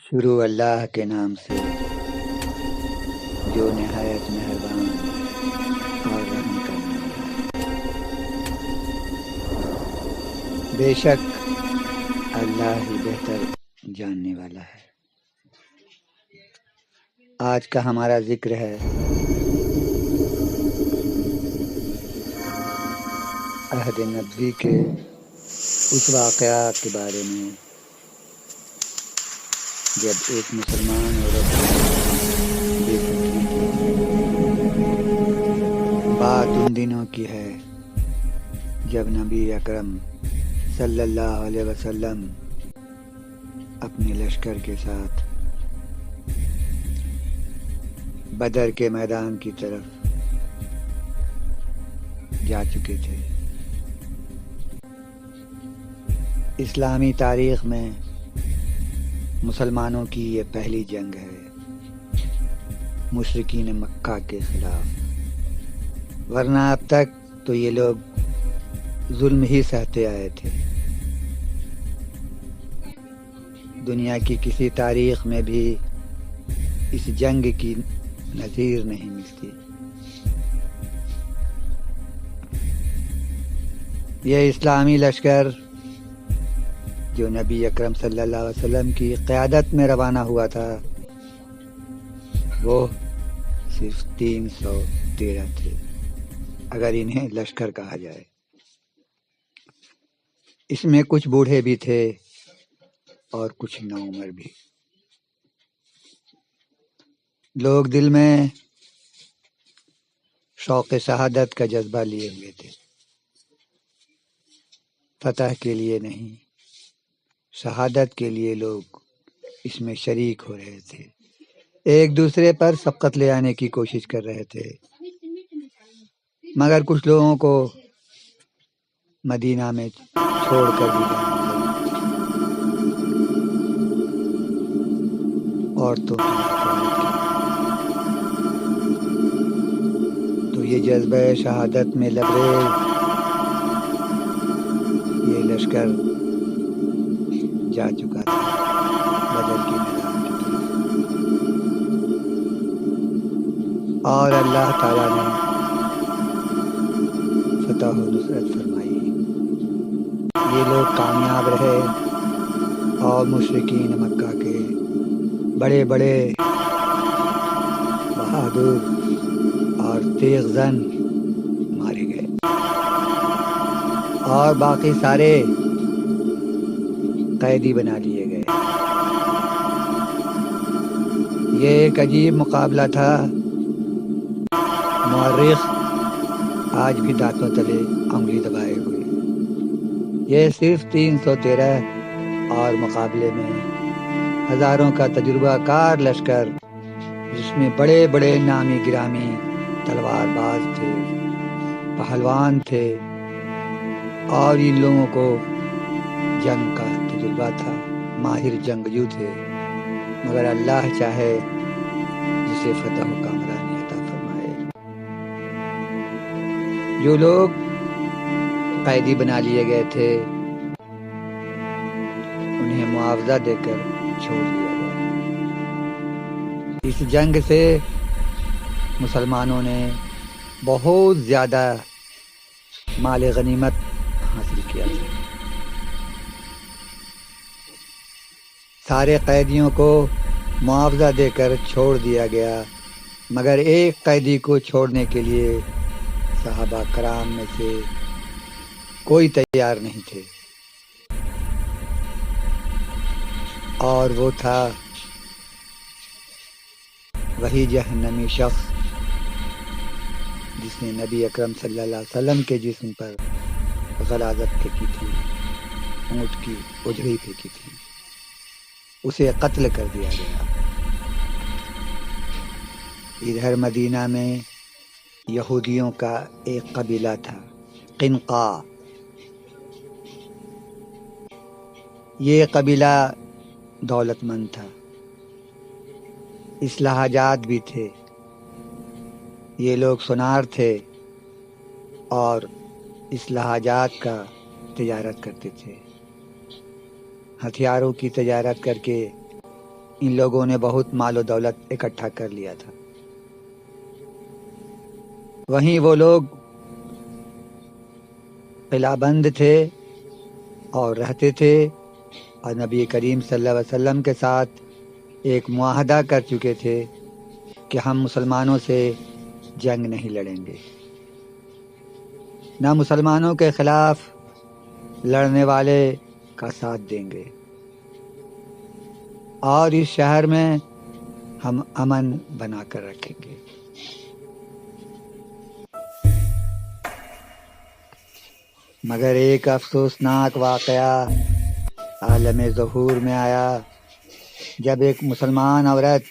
شروع اللہ کے نام سے جو نہایت مہربان اور رحم کرنے والا ہے۔ بے شک اللہ ہی بہتر جاننے والا ہے۔ آج کا ہمارا ذکر ہے عہد نبوی کے اس واقعہ کے بارے میں جب ایک مسلمان عورت بے سکھی تھی۔ بات ان دنوں کی ہے جب نبی اکرم صلی اللہ علیہ وسلم اپنے لشکر کے ساتھ بدر کے میدان کی طرف جا چکے تھے۔ اسلامی تاریخ میں مسلمانوں کی یہ پہلی جنگ ہے مشرکین مکہ کے خلاف، ورنہ اب تک تو یہ لوگ ظلم ہی سہتے آئے تھے۔ دنیا کی کسی تاریخ میں بھی اس جنگ کی نظیر نہیں ملتی۔ یہ اسلامی لشکر جو نبی اکرم صلی اللہ علیہ وسلم کی قیادت میں روانہ ہوا تھا وہ صرف 313 تھے، اگر انہیں لشکر کہا جائے۔ اس میں کچھ بوڑھے بھی تھے اور کچھ نوعمر بھی۔ لوگ دل میں شوق شہادت کا جذبہ لیے ہوئے تھے، فتح کے لیے نہیں، شہادت کے لیے لوگ اس میں شریک ہو رہے تھے، ایک دوسرے پر سبقت لے آنے کی کوشش کر رہے تھے۔ مگر کچھ لوگوں کو مدینہ میں چھوڑ کر بھی جانا پڑا، عورتوں کی حفاظت کے لیے۔ تو یہ جذبہ شہادت میں لبریز یہ لشکر جا چکا تھا بدر کے میدان کی طرف، اور اللہ تعالیٰ نے فتح و نصرت فرمائی۔ یہ لوگ کامیاب رہے اور مشرکین مکہ کے بڑے بڑے بہادر اور تیغ زن مارے گئے، اور باقی سارے قیدی بنا لیے گئے۔ یہ ایک عجیب مقابلہ تھا، مورخ آج بھی دانتوں تلے انگلی دبائے ہوئے۔ یہ صرف 313 اور مقابلے میں ہزاروں کا تجربہ کار لشکر، جس میں بڑے بڑے نامی گرامی تلوار باز تھے، پہلوان تھے، اور ان لوگوں کو جنگ کا تجربہ تھا، ماہر جنگجو تھے، مگر اللہ چاہے جسے فتح و کامرانی عطا فرمائے۔ جو لوگ قیدی بنا لیے گئے تھے انہیں معاوضہ دے کر چھوڑ دیا گیا۔ اس جنگ سے مسلمانوں نے بہت زیادہ مال غنیمت حاصل کیا تھا۔ سارے قیدیوں کو معاوضہ دے کر چھوڑ دیا گیا، مگر ایک قیدی کو چھوڑنے کے لیے صحابہ کرام میں سے کوئی تیار نہیں تھے، اور وہ تھا وہی جہنمی شخص جس نے نبی اکرم صلی اللہ علیہ وسلم کے جسم پر غلاظت پھینکی تھی، اونٹ کی اجڑی پھینکی تھی۔ اسے قتل کر دیا گیا۔ ادھر مدینہ میں یہودیوں کا ایک قبیلہ تھا، قنقاع۔ یہ قبیلہ دولت مند تھا، اسلحہ جات بھی تھے۔ یہ لوگ سونار تھے اور اسلحہ جات کا تجارت کرتے تھے، ہتھیاروں کی تجارت کر کے ان لوگوں نے بہت مال و دولت اکٹھا کر لیا تھا۔ وہیں وہ لوگ قلعہ بند تھے اور رہتے تھے، اور نبی کریم صلی اللہ علیہ وسلم کے ساتھ ایک معاہدہ کر چکے تھے کہ ہم مسلمانوں سے جنگ نہیں لڑیں گے، نہ مسلمانوں کے خلاف لڑنے والے کا ساتھ دیں گے، اور اس شہر میں ہم امن بنا کر رکھیں گے۔ مگر ایک افسوسناک واقعہ عالم ظہور میں آیا جب ایک مسلمان عورت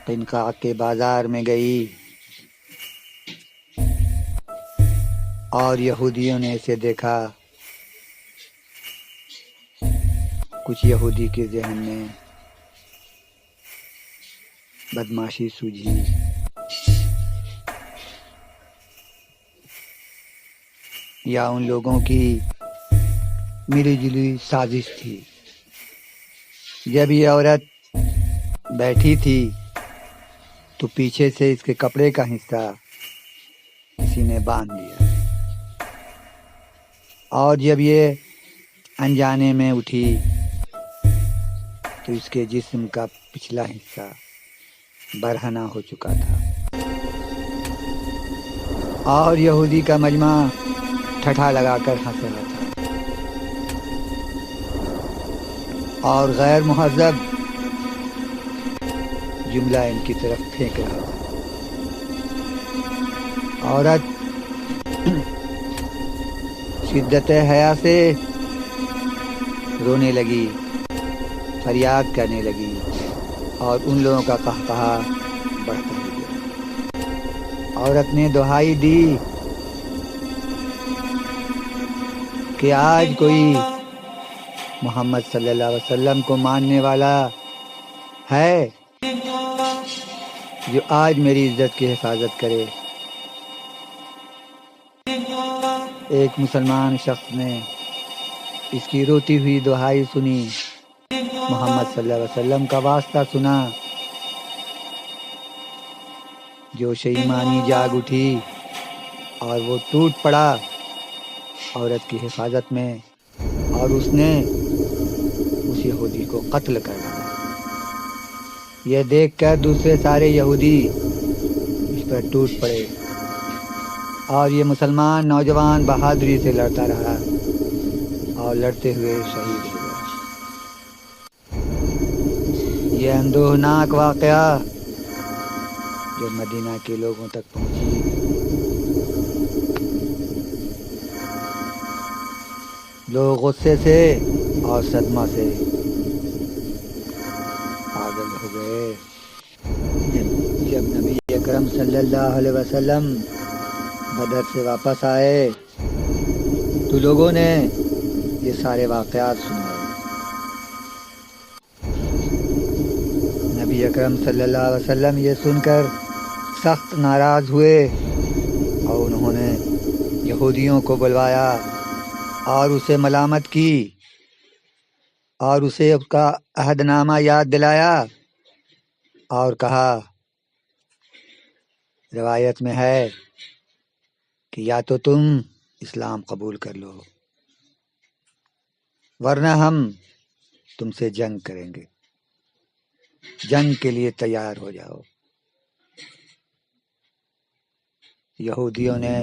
قینقاع کے بازار میں گئی اور یہودیوں نے اسے دیکھا۔ کچھ یہودی کے ذہن میں بدماشی سوجھی، یا ان لوگوں کی ملی جلی سازش تھی۔ جب یہ عورت بیٹھی تھی تو پیچھے سے اس کے کپڑے کا حصہ کسی نے باندھ دیا، اور جب یہ انجانے میں اٹھی تو اس کے جسم کا پچھلا حصہ برہنہ ہو چکا تھا، اور یہودی کا مجمع ٹھٹھا لگا کر ہنس رہا تھا، اور غیر مہذب جملہ ان کی طرف پھینک رہا تھا۔ عورت شدت حیا سے رونے لگی، فریاد کرنے لگی، اور ان لوگوں کا قہقہا بڑھتا ہی گیا۔ عورت نے دہائی دی کہ آج کوئی محمد صلی اللہ علیہ وسلم کو ماننے والا ہے جو آج میری عزت کی حفاظت کرے۔ ایک مسلمان شخص نے اس کی روتی ہوئی دہائی سنی، محمد صلی اللہ علیہ وسلم کا واسطہ سنا، جوش ایمانی جاگ اٹھی اور وہ ٹوٹ پڑا عورت کی حفاظت میں، اور اس نے اس یہودی کو قتل کر دیا۔ یہ دیکھ کر دوسرے سارے یہودی اس پر ٹوٹ پڑے، اور یہ مسلمان نوجوان بہادری سے لڑتا رہا اور لڑتے ہوئے شہید ہو گیا۔ یہ اندوہناک واقعہ جو مدینہ کے لوگوں تک پہنچی، لوگ غصے سے اور صدمہ سے پاگل ہو گئے۔ جب نبی اکرم صلی اللہ علیہ وسلم بدر سے واپس آئے تو لوگوں نے یہ سارے واقعات سنائے۔ نبی اکرم صلی اللہ علیہ وسلم یہ سن کر سخت ناراض ہوئے، اور انہوں نے یہودیوں کو بلوایا اور اسے ملامت کی، اور اسے اس کا عہد نامہ یاد دلایا، اور کہا، روایت میں ہے کہ یا تو تم اسلام قبول کر لو ورنہ ہم تم سے جنگ کریں گے، جنگ کے لیے تیار ہو جاؤ۔ یہودیوں نے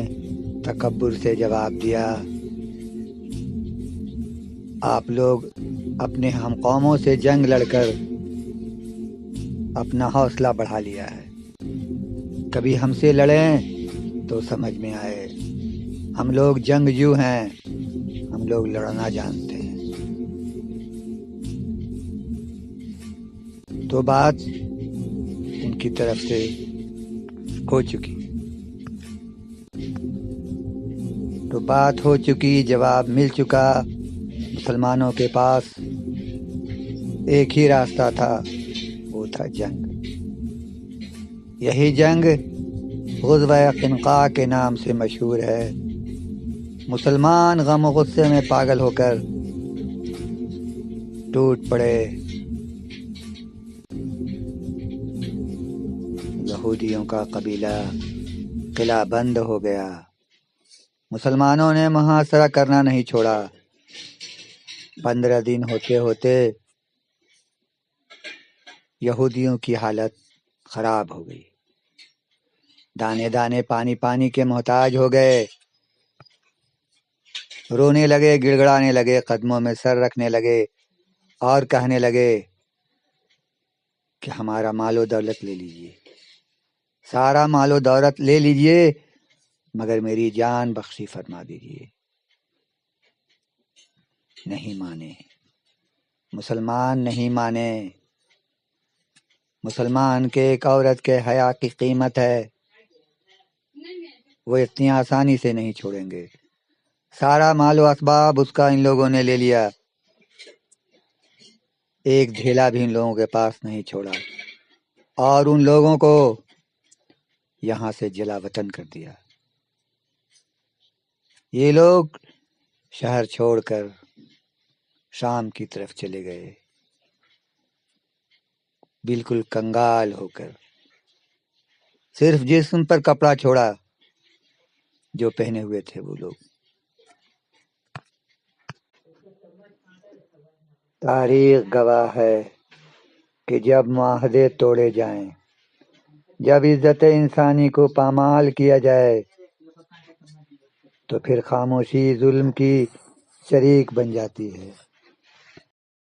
تکبر سے جواب دیا، آپ لوگ اپنے ہم قوموں سے جنگ لڑ کر اپنا حوصلہ بڑھا لیا ہے، کبھی ہم سے لڑیں تو سمجھ میں آئے، ہم لوگ جنگجو ہیں، ہم لوگ لڑنا جانتے ہیں۔ تو بات ان کی طرف سے ہو چکی، جواب مل چکا۔ مسلمانوں کے پاس ایک ہی راستہ تھا، وہ تھا جنگ۔ یہی جنگ غزوہ قینقاع کے نام سے مشہور ہے۔ مسلمان غم و غصے میں پاگل ہو کر ٹوٹ پڑے یہودیوں کا قبیلہ، قلعہ بند ہو گیا۔ مسلمانوں نے محاصرہ کرنا نہیں چھوڑا۔ 15 دن ہوتے ہوتے یہودیوں کی حالت خراب ہو گئی، دانے دانے پانی کے محتاج ہو گئے، رونے لگے، گڑ گڑانے لگے، قدموں میں سر رکھنے لگے اور کہنے لگے کہ ہمارا مال و دولت لے لیجئے، سارا مال و دولت لے لیجئے، مگر میری جان بخشی فرما دیجئے۔ نہیں مانے، مسلمان نہیں مانے۔ مسلمان کے ایک عورت کے حیا کی قیمت ہے، وہ اتنی آسانی سے نہیں چھوڑیں گے۔ سارا مال و اسباب اس کا ان لوگوں نے لے لیا، ایک ڈھیلا بھی ان لوگوں کے پاس نہیں چھوڑا، اور ان لوگوں کو یہاں سے جلا وطن کر دیا۔ یہ لوگ شہر چھوڑ کر شام کی طرف چلے گئے، بالکل کنگال ہو کر، صرف جسم پر کپڑا چھوڑا جو پہنے ہوئے تھے وہ لوگ۔ تاریخ گواہ ہے کہ جب معاہدے توڑے جائیں، جب عزت انسانی کو پامال کیا جائے، تو پھر خاموشی ظلم کی شریک بن جاتی ہے۔